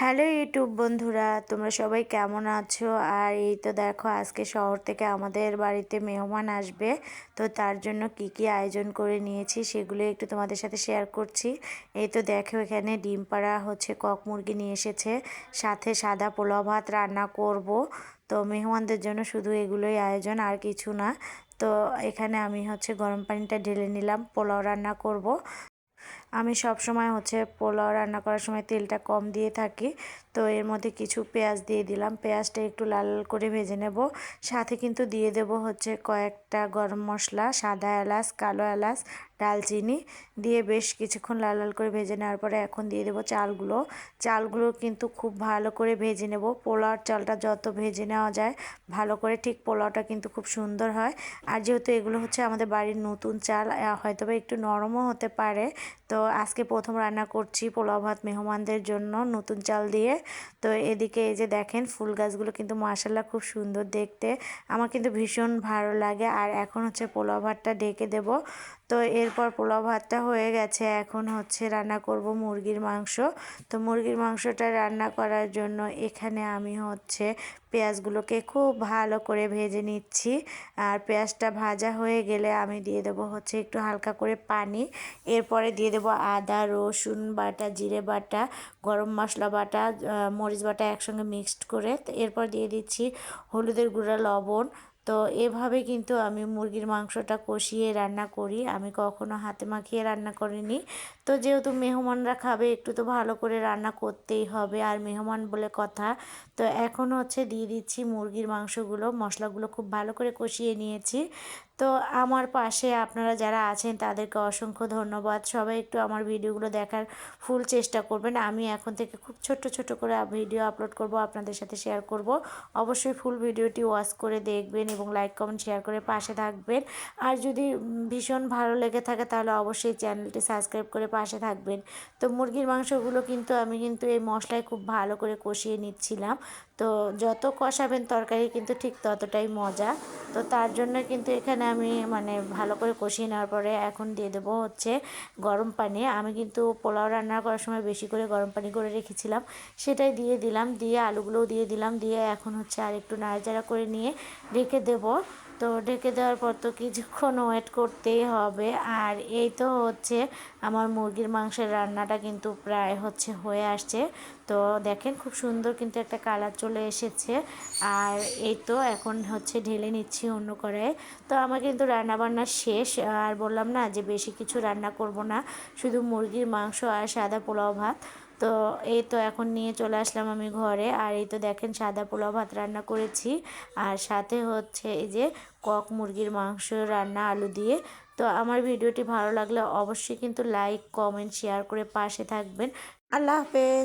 Hello YouTube বন্ধুরা, তোমরা সবাই কেমন আছো? আর এই তো দেখো, আজকে শহর থেকে আমাদের বাড়িতে মেহমান আসবে। তো তার জন্য কি কি আয়োজন করে নিয়েছি সেগুলো একটু তোমাদের সাথে শেয়ার করছি। এই তো দেখো, এখানে ডিম পাড়া কক মুরগি নিয়ে এসেছে, সাথে সাদা পোলাও ভাত রান্না করব। তো মেহমানদের জন্য শুধু এগুলোই আয়োজন, আর কিছু না। তো এখানে আমি গরম পানিটা ঢেলে নিলাম, পোলাও রান্না করব। আমি সব সময় পোলাও রান্না করার সময় তেলটা কম দিয়ে থাকি। তো এর মধ্যে কিছু পেঁয়াজ দিয়ে দিলাম, পেঁয়াজটা একটু লাল করে ভেজে নেব। সাথে কিন্তু দিয়ে দেব কয়েকটা গরম মশলা, সাদা এলাচ, কালো এলাচ, ডালচিনি দিয়ে বেশ কিছুক্ষণ লাল লাল করে ভেজে নেওয়ার পরে এখন দিয়ে দেবো চালগুলো কিন্তু খুব ভালো করে ভেজে নেব। পোলাওর চালটা যত ভেজে নেওয়া যায় ভালো করে, ঠিক পোলাওটা কিন্তু খুব সুন্দর হয়। আর যেহেতু এগুলো আমাদের বাড়ির নতুন চাল, হয়তোবা একটু নরমও হতে পারে। তো আজকে প্রথম রান্না করছি পোলাও ভাত মেহমানদের জন্য নতুন চাল দিয়ে। তো এদিকে এই যে দেখেন, ফুল গাছগুলো কিন্তু মাশাআল্লাহ খুব সুন্দর দেখতে, আমার কিন্তু ভীষণ ভালো লাগে। আর এখন পোলাও ভাতটা ঢেকে দেব। তো এরপর পোলাও ভাতটা হয়ে গেছে, এখন রান্না করব মুরগির মাংস। তো মুরগির মাংসটা রান্না করার জন্য এখানে আমি পেঁয়াজগুলোকে খুব ভালো করে ভেজে নিচ্ছি। আর পেঁয়াজটা ভাজা হয়ে গেলে আমি দিয়ে দেবো একটু হালকা করে পানি। এরপরে দিয়ে দেবো আদা, রসুন বাটা, জিরে বাটা, গরম মশলা বাটা, মরিচ বাটা একসঙ্গে মিক্সড করে। এরপর দিয়ে দিচ্ছি হলুদের গুঁড়া, লবণ। তো এভাবে কিন্তু আমি মুরগির মাংসটা কষিয়ে রান্না করি, আমি কখনো হাতে মাখিয়ে রান্না করিনি। তো যেহেতু মেহমানরা খাবে, একটু তো ভালো করে রান্না করতেই হবে, আর মেহমান বলে কথা। তো এখন দিয়ে দিচ্ছি মুরগির মাংসগুলো, মশলাগুলো খুব ভালো করে কষিয়ে নিয়েছি। তো আমার পাশে আপনারা যারা আছেন তাদেরকে অসংখ্য ধন্যবাদ। সবাই একটু আমার ভিডিওগুলো দেখার ফুল চেষ্টা করবেন। আমি এখন থেকে খুব ছোট ছোট করে ভিডিও আপলোড করব, আপনাদের সাথে শেয়ার করব। অবশ্যই ফুল ভিডিওটি ওয়াচ করে দেখবেন এবং লাইক কমেন্ট শেয়ার করে পাশে থাকবেন। আর যদি ভীষণ ভালো লেগে থাকে তাহলে অবশ্যই চ্যানেলটি সাবস্ক্রাইব করে পাশে থাকবেন। তো মুরগির মাংসগুলো কিন্তু আমি এই মশলায় খুব ভালো করে কষিয়ে নিচ্ছিলাম। তো যত কষাবেন তরকারি কিন্তু ঠিক ততটাই মজা। তো তার জন্য কিন্তু এখানে আমি ভালো করে কষিয়ে নেওয়ার পরে এখন দিয়ে দেবো গরম পানি। আমি কিন্তু পোলাও রান্না করার সময় বেশি করে গরম পানি করে রেখেছিলাম, সেটাই দিয়ে দিলাম। দিয়ে আলুগুলোও দিয়ে দিলাম, দিয়ে এখন আর একটু নাড়াচাড়া করে নিয়ে ঢেকে দেবো। তো ঢেকে দেওয়ার পর তো কিছুক্ষণ ওয়েট করতেই হবে। আর এই তো আমার মুরগির মাংসের রান্নাটা কিন্তু প্রায় হয়ে আসছে। তো দেখেন, খুব সুন্দর কিন্তু একটা কালার চলে এসেছে। আর এই তো এখন ঢেলে নিচ্ছি অন্য কড়াইয়ে। তো আমার কিন্তু রান্নাবান্না শেষ। আর বললাম না যে বেশি কিছু রান্না করব না, শুধু মুরগির মাংস আর সাদা পোলাও ভাত। তো এই তো এখন নিয়ে চলে আসলাম আমি ঘরে। আর এই তো দেখেন, সাদা পোলাও ভাত রান্না করেছি, আর সাথে এই যে কক মুরগির মাংস রান্না আলু দিয়ে। তো আমার ভিডিওটি ভালো লাগলে অবশ্যই কিন্তু লাইক, কমেন্ট, শেয়ার করে পাশে থাকবেন। আল্লাহ হাফেজ।